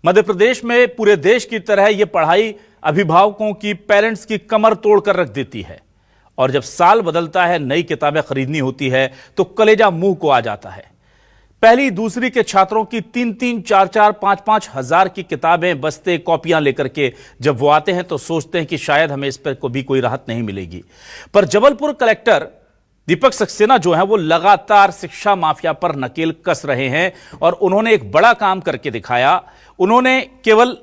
मध्य प्रदेश में पूरे देश की तरह यह पढ़ाई अभिभावकों की, पेरेंट्स की कमर तोड़कर रख देती है। और जब साल बदलता है, नई किताबें खरीदनी होती है तो कलेजा मुंह को आ जाता है। पहली दूसरी के छात्रों की 3-3, 4-4, 5-5 हजार की किताबें, बस्ते, कॉपियां लेकर के जब वो आते हैं तो सोचते हैं कि शायद हमें इस पर भी कोई राहत नहीं मिलेगी। पर जबलपुर कलेक्टर दीपक सक्सेना जो है वो लगातार शिक्षा माफिया पर नकेल कस रहे हैं और उन्होंने एक बड़ा काम करके दिखाया। उन्होंने केवल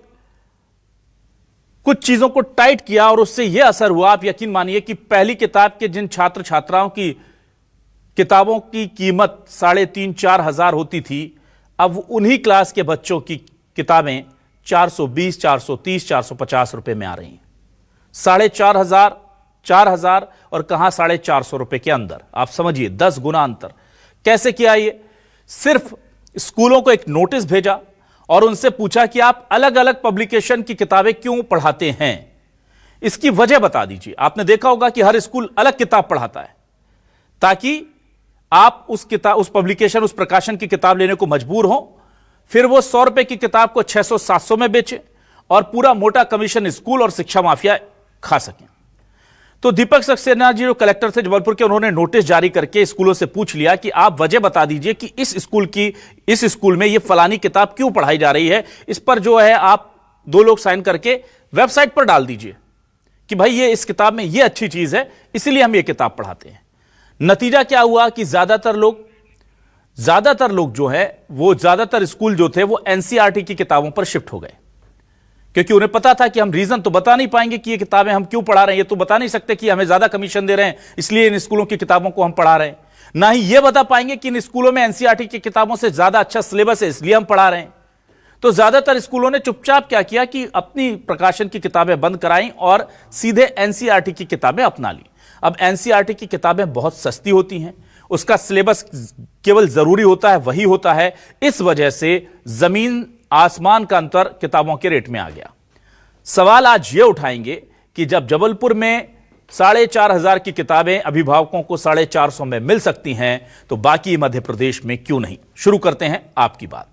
कुछ चीजों को टाइट किया और उससे यह असर हुआ, आप यकीन मानिए कि पहली किताब के जिन छात्र छात्राओं की किताबों की कीमत 3,500-4 हजार होती थी, अब उन्हीं क्लास के बच्चों की किताबें 420, 430, 450 रुपए में आ रही हैं। 4,500, 4,000 और कहां 450 रुपए के अंदर। आप समझिए 10 गुना अंतर। कैसे किया ये? सिर्फ स्कूलों को एक नोटिस भेजा और उनसे पूछा कि आप अलग अलग पब्लिकेशन की किताबें क्यों पढ़ाते हैं, इसकी वजह बता दीजिए। आपने देखा होगा कि हर स्कूल अलग किताब पढ़ाता है ताकि आप उस पब्लिकेशन, उस प्रकाशन की किताब लेने को मजबूर हो, फिर वो 100 रुपए की किताब को 600-700 में बेचे और पूरा मोटा कमीशन स्कूल और शिक्षा माफिया खा सकें। तो दीपक सक्सेना जी जो कलेक्टर थे जबलपुर के, उन्होंने नोटिस जारी करके स्कूलों से पूछ लिया कि आप वजह बता दीजिए कि इस स्कूल में ये फलानी किताब क्यों पढ़ाई जा रही है। इस पर जो है आप 2 लोग साइन करके वेबसाइट पर डाल दीजिए कि भाई ये इस किताब में ये अच्छी चीज है, इसीलिए हम ये किताब पढ़ाते हैं। नतीजा क्या हुआ कि ज्यादातर लोग जो है वो, ज्यादातर स्कूल जो थे वो एनसीईआरटी की किताबों पर शिफ्ट हो गए, क्योंकि उन्हें पता था कि हम रीजन तो बता नहीं पाएंगे कि ये किताबें हम क्यों पढ़ा रहे हैं। ये तो बता नहीं सकते कि हमें ज्यादा कमीशन दे रहे हैं इसलिए इन स्कूलों की किताबों को हम पढ़ा रहे हैं। ना ही ये बता पाएंगे कि इन स्कूलों में एनसीईआरटी की किताबों से ज्यादा अच्छा सिलेबस है इसलिए हम पढ़ा रहे हैं। तो ज्यादातर स्कूलों ने चुपचाप क्या किया कि अपनी प्रकाशन की किताबें बंद कराई और सीधे एनसीईआरटी की किताबें अपना ली। अब एनसीईआरटी की किताबें बहुत सस्ती होती हैं, उसका सिलेबस केवल जरूरी होता है वही होता है। इस वजह से जमीन आसमान का अंतर किताबों के रेट में आ गया। सवाल आज यह उठाएंगे कि जब जबलपुर में 4,500 की किताबें अभिभावकों को 450 में मिल सकती हैं तो बाकी मध्य प्रदेश में क्यों नहीं। शुरू करते हैं आपकी बात।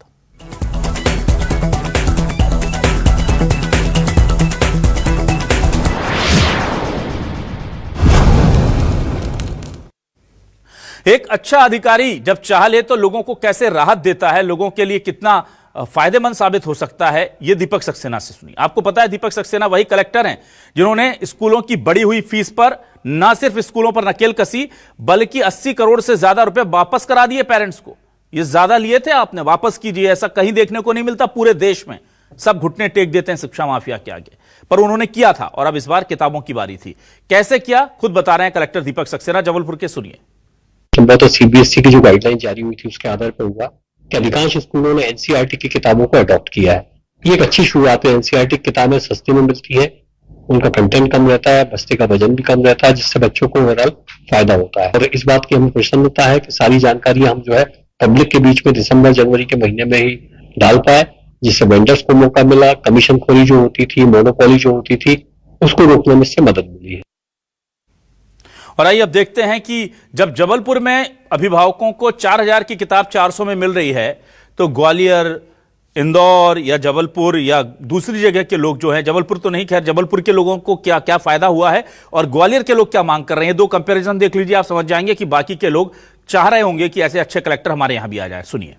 एक अच्छा अधिकारी जब चाह ले तो लोगों को कैसे राहत देता है, लोगों के लिए कितना फायदेमंद साबित हो सकता है, यह दीपक सक्सेना से सुनिए। आपको पता है दीपक सक्सेना वही कलेक्टर हैं जिन्होंने स्कूलों की बढ़ी हुई फीस पर ना सिर्फ स्कूलों पर नकेल कसी बल्कि 80 करोड़ से ज्यादा रुपए वापस करा दिए पेरेंट्स को। ये ज्यादा लिए थे आपने, वापस कीजिए। ऐसा कहीं देखने को नहीं मिलता पूरे देश में। सब घुटने टेक देते हैं शिक्षा माफिया के आगे, पर उन्होंने किया था और अब इस बार किताबों की बारी थी। कैसे किया खुद बता रहे हैं कलेक्टर दीपक सक्सेना जबलपुर के, सुनिए। तो सीबीएसई की जो गाइडलाइन जारी हुई थी उसके आधार पर हुआ कि अधिकांश स्कूलों ने एनसीईआरटी की किताबों को अडॉप्ट किया है। ये एक अच्छी शुरुआत है। एनसीईआरटी की किताबें सस्ती में मिलती है, उनका कंटेंट कम रहता है, बस्ते का वजन भी कम रहता है, जिससे बच्चों को ओवरऑल फायदा होता है। और इस बात की हमें प्रसन्नता है कि सारी जानकारी हम जो है पब्लिक के बीच में दिसंबर जनवरी के महीने में ही डाल पाए, जिससे वेंडर्स को मौका मिला। कमीशन खोरी जो होती थी, मोनोपोली जो होती थी, उसको रोकने में इससे मदद मिली है। और आइए अब देखते हैं कि जब जबलपुर में अभिभावकों को 4,000 की किताब 400 में मिल रही है तो ग्वालियर, इंदौर या जबलपुर या दूसरी जगह के लोग जो हैं, जबलपुर तो नहीं, खैर जबलपुर के लोगों को क्या क्या फायदा हुआ है और ग्वालियर के लोग क्या मांग कर रहे हैं। 2 कंपैरिजन देख लीजिए, आप समझ जाएंगे कि बाकी के लोग चाह रहे होंगे कि ऐसे अच्छे कलेक्टर हमारे यहां भी आ जाए। सुनिए।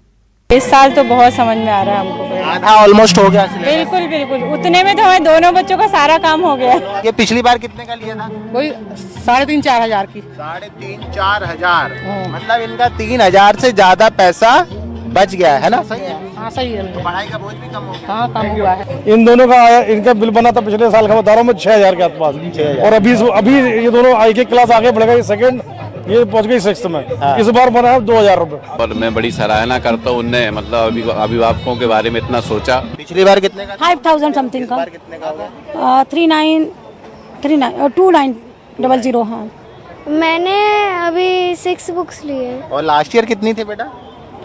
इस साल तो बहुत समझ में आ रहा है हमको, आधा ऑलमोस्ट हो गया। बिल्कुल बिल्कुल, उतने में तो हमारे दोनों बच्चों का सारा काम हो गया। ये पिछली बार कितने का लिया था? कोई 3,500-4 हजार की। 3,500-4 हजार, मतलब इनका 3,000 से ज्यादा पैसा बच गया है ना? सही है। हाँ सही है। पढ़ाई का बोझ भी कम हो गया। हाँ कम हुआ है। इन दोनों का आया, इनका बिल बना था पिछले साल का, बता रहा हूँ मैं 6,000 के आसपास। और अभी ये दोनों एक क्लास आगे बढ़ गए, सेकंड ये पहुंच गई 6th में। हाँ। इस बार बना है 2,000 रुपए। और मैं बड़ी सराहना करता हूँ, उनने मतलब अभिभावकों के बारे में इतना सोचा। पिछली बार कितने का? 5,000 समथिंग का। कितने का होगा? 2900। हाँ मैंने अभी 6 बुक्स लिए। और लास्ट ईयर कितनी थी बेटा?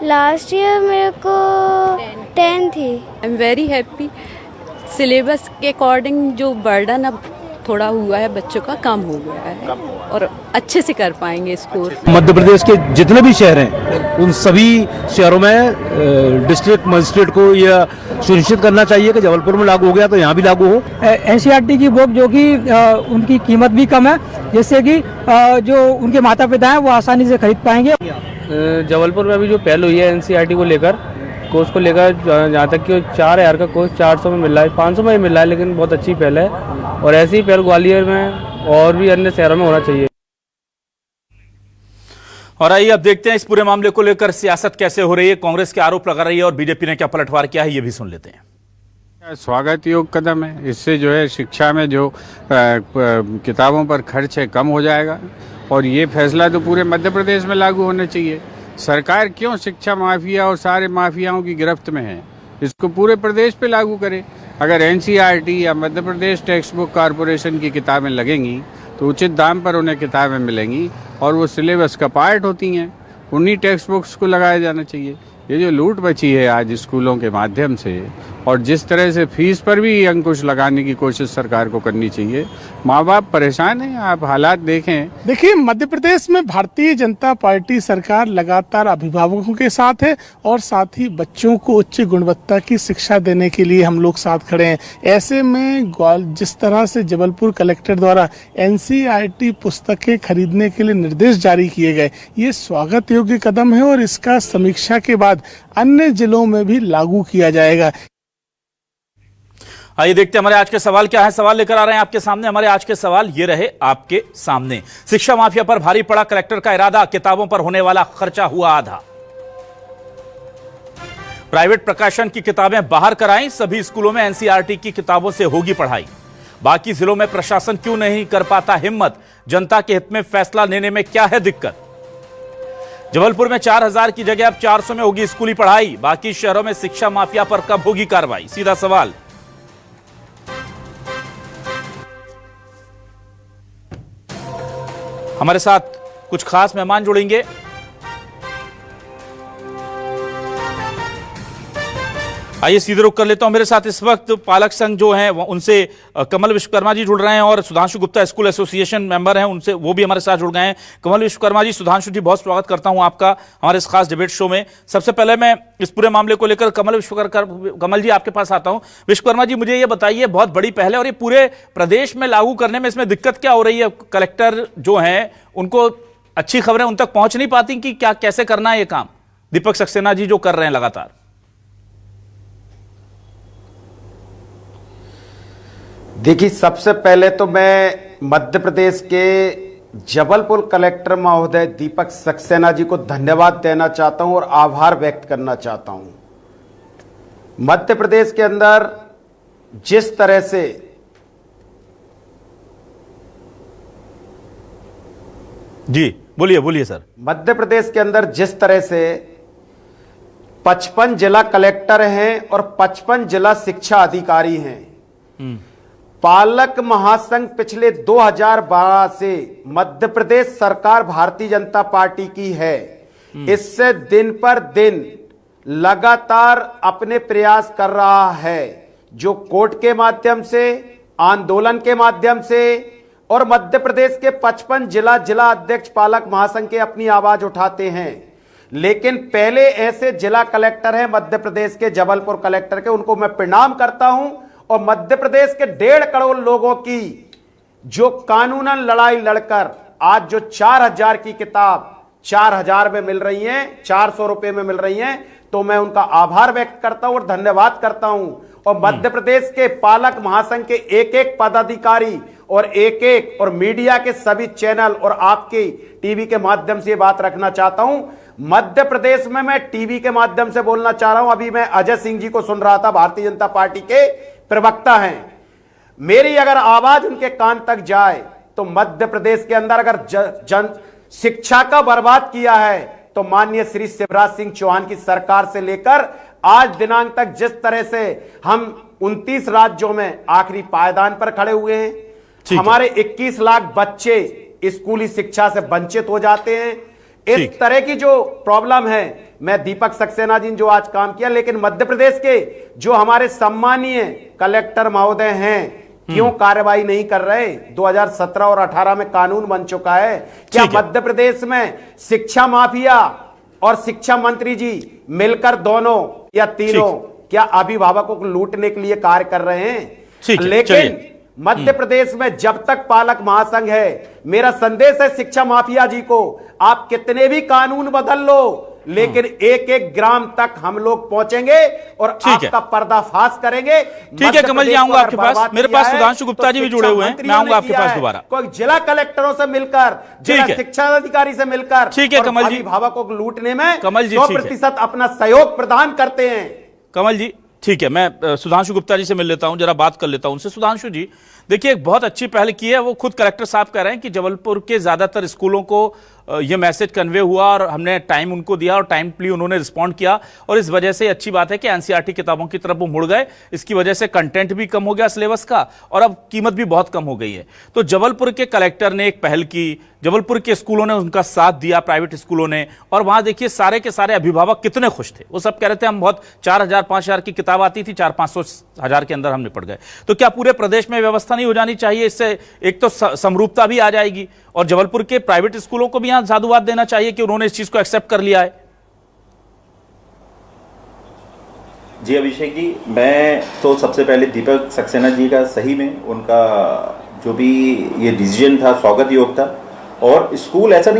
लास्ट ईयर मेरे को 10 थी। I am very happy. Syllabus के अकॉर्डिंग जो बर्डन अब थोड़ा हुआ है बच्चों का कम हो गया है और अच्छे से कर पाएंगे स्कोर। मध्य प्रदेश के जितने भी शहर हैं उन सभी शहरों में डिस्ट्रिक्ट मजिस्ट्रेट को यह सुनिश्चित करना चाहिए कि जबलपुर में लागू हो गया तो यहाँ भी लागू हो। एनसीईआरटी की बुक जो कि उनकी कीमत भी कम है, जिससे कि जो उनके माता पिता हैं वो आसानी से खरीद पाएंगे। जबलपुर में अभी जो पहल हुई है एनसीईआरटी को लेकर, कोर्स को लेकर, जहाँ तक कि 4000 का कोर्स 400 में मिल रहा है, 500 में मिल रहा है, लेकिन बहुत अच्छी पहल है और ऐसी ही पहल ग्वालियर में और भी अन्य शहरों में होना चाहिए। और आइए अब देखते हैं इस पूरे मामले को लेकर सियासत कैसे हो रही है। कांग्रेस के आरोप लगा रही है और बीजेपी ने क्या पलटवार किया है, ये भी सुन लेते हैं। स्वागत योग्य कदम है। इससे जो है शिक्षा में जो किताबों पर खर्च है कम हो जाएगा और ये फैसला तो पूरे मध्य प्रदेश में लागू होना चाहिए। सरकार क्यों शिक्षा माफिया और सारे माफियाओं की गिरफ्त में है, इसको पूरे प्रदेश पे लागू करे। अगर एनसीईआरटी या Madhya Pradesh text book corporation की किताबें लगेंगी तो उचित दाम पर उन्हें किताबें मिलेंगी और वो सिलेबस का पार्ट होती हैं, उन्हीं टेक्स्ट बुक्स को लगाया जाना चाहिए। ये जो लूट मची है आज स्कूलों के माध्यम से और जिस तरह से फीस पर भी अंकुश लगाने की कोशिश सरकार को करनी चाहिए, माँ बाप परेशान हैं। आप हालात देखें। देखिए, मध्य प्रदेश में भारतीय जनता पार्टी सरकार लगातार अभिभावकों के साथ है और साथ ही बच्चों को उच्च गुणवत्ता की शिक्षा देने के लिए हम लोग साथ खड़े हैं। ऐसे में जिस तरह से जबलपुर कलेक्टर द्वारा एनसीईआरटी पुस्तकें खरीदने के लिए निर्देश जारी किए गए, ये स्वागत योग्य कदम है और इसका समीक्षा के बाद अन्य जिलों में भी लागू किया जाएगा। आइए देखते हैं हमारे आज के सवाल क्या है। सवाल लेकर आ रहे हैं आपके सामने। हमारे आज के सवाल ये रहे आपके सामने। शिक्षा माफिया पर भारी पड़ा कलेक्टर का इरादा, किताबों पर होने वाला खर्चा हुआ आधा। प्राइवेट प्रकाशन की किताबें बाहर कराई, सभी स्कूलों में एनसीईआरटी की किताबों से होगी पढ़ाई। बाकी जिलों में प्रशासन क्यों नहीं कर पाता हिम्मत, जनता के हित में फैसला लेने में क्या है दिक्कत। जबलपुर में 4000 की जगह अब 400 में होगी स्कूली पढ़ाई, बाकी शहरों में शिक्षा माफिया पर कब होगी कार्रवाई। सीधा सवाल। हमारे साथ कुछ खास मेहमान जुड़ेंगे। आइए सीधे रुक कर लेता हूं। मेरे साथ इस वक्त पालक संघ जो हैं उनसे कमल विश्वकर्मा जी जुड़ रहे हैं और Sudhanshu Gupta school association member हैं, उनसे वो भी हमारे साथ जुड़ गए हैं। कमल विश्वकर्मा जी, सुधांशु जी, बहुत स्वागत करता हूं आपका हमारे इस खास डिबेट शो में। सबसे पहले मैं इस पूरे मामले को लेकर कमल जी आपके पास आता हूं। विश्वकर्मा जी, मुझे ये बताइए, बहुत बड़ी पहल है और ये पूरे प्रदेश में लागू करने में इसमें दिक्कत क्या हो रही है? कलेक्टर जो हैं उनको अच्छी खबरें उन तक पहुंच नहीं पाती कि क्या कैसे करना है ये काम? दीपक सक्सेना जी जो कर रहे हैं लगातार। देखिए, सबसे पहले तो मैं मध्य प्रदेश के जबलपुर कलेक्टर महोदय दीपक सक्सेना जी को धन्यवाद देना चाहता हूं और आभार व्यक्त करना चाहता हूं। मध्य प्रदेश के अंदर जिस तरह से जी बोलिए सर। मध्य प्रदेश के अंदर जिस तरह से 55 जिला कलेक्टर हैं और 55 जिला शिक्षा अधिकारी हैं। पालक महासंघ पिछले 2012 से मध्य प्रदेश सरकार भारतीय जनता पार्टी की है। इससे दिन पर दिन लगातार अपने प्रयास कर रहा है, जो कोर्ट के माध्यम से, आंदोलन के माध्यम से और मध्य प्रदेश के 55 जिला अध्यक्ष पालक महासंघ के अपनी आवाज उठाते हैं। लेकिन पहले ऐसे जिला कलेक्टर हैं मध्य प्रदेश के, जबलपुर कलेक्टर के, उनको मैं प्रणाम करता हूं और मध्य प्रदेश के 1.5 करोड़ लोगों की जो कानूनन लड़ाई लड़कर आज जो 4000 की किताब 4000 में मिल रही हैं, 400 रुपए में मिल रही हैं, तो मैं उनका आभार व्यक्त करता हूं और धन्यवाद करता हूं। और मध्य प्रदेश के पालक महासंघ के एक एक पदाधिकारी और मीडिया के सभी चैनल और आपके टीवी के माध्यम से ये बात रखना चाहता हूं। मध्य प्रदेश में मैं टीवी के माध्यम से बोलना चाह रहा हूं। अभी मैं अजय सिंह जी को सुन रहा था, भारतीय जनता पार्टी के प्रवक्ता हैं। मेरी अगर आवाज उनके कान तक जाए तो मध्य प्रदेश के अंदर अगर जन शिक्षा का बर्बाद किया है तो माननीय श्री शिवराज सिंह चौहान की सरकार से लेकर आज दिनांक तक जिस तरह से हम 29 राज्यों में आखिरी पायदान पर खड़े हुए हैं, हमारे 21 लाख बच्चे स्कूली शिक्षा से वंचित हो जाते हैं। इस तरह की जो प्रॉब्लम है, मैं दीपक सक्सेना जी ने जो आज काम किया, लेकिन मध्य प्रदेश के जो हमारे सम्मानीय कलेक्टर महोदय हैं, क्यों कार्रवाई नहीं कर रहे? 2017 और 18 में कानून बन चुका है। क्या मध्य प्रदेश में शिक्षा माफिया और शिक्षा मंत्री जी मिलकर दोनों या तीनों क्या अभिभावकों को लूटने के लिए कार्य कर रहे हैं? लेकिन मध्य प्रदेश में जब तक पालक महासंघ है, मेरा संदेश है शिक्षा माफिया जी को, आप कितने भी कानून बदल लो, लेकिन एक एक ग्राम तक हम लोग पहुंचेंगे और आपका पर्दाफाश करेंगे। ठीक है कमल जी, आऊंगा आपके पास। मेरे पास सुधांशु गुप्ता जी भी जुड़े हुए हैं, मैं आऊंगा आपके पास दोबारा। कोई जिला कलेक्टरों से मिलकर, जिला शिक्षा अधिकारी से मिलकर, ठीक है कमल जी, अभिभावकों को लूटने में कमल जी 100% अपना सहयोग प्रदान करते हैं। कमल जी ठीक है, मैं सुधांशु गुप्ता जी से मिल लेता हूं, जरा बात कर लेता हूं उनसे। सुधांशु जी देखिए, एक बहुत अच्छी पहल की है, वो खुद कलेक्टर साहब कह रहे हैं कि जबलपुर के ज्यादातर स्कूलों को ये मैसेज कन्वे हुआ और हमने टाइम उनको दिया और टाइमली उन्होंने रिस्पॉन्ड किया, और इस वजह से अच्छी बात है कि एनसीईआरटी किताबों की तरफ वो मुड़ गए। इसकी वजह से कंटेंट भी कम हो गया सिलेबस का और अब कीमत भी बहुत कम हो गई है। तो जबलपुर के कलेक्टर ने एक पहल की, जबलपुर के स्कूलों ने उनका साथ दिया, प्राइवेट स्कूलों ने, और वहां देखिए सारे के सारे अभिभावक कितने खुश थे। वो सब कह रहे थे हम बहुत 4000 5000 की किताब आती थी, 400-500 हजार के अंदर हम निपट गए। तो क्या पूरे प्रदेश में व्यवस्था नहीं हो जानी चाहिए? इससे एक तो समरूपता भी आ जाएगी और जबलपुर के प्राइवेट स्कूलों को भी यहां साधुवाद देना चाहिए कि उन्होंने इस चीज को एक्सेप्ट कर लिया है। जी अभिषेक जी, मैं तो सबसे पहले दीपक सक्सेना जी का सही में उनका जो भी ये डिसीजन था स्वागत योग था। और स्कूल ऐसा नहीं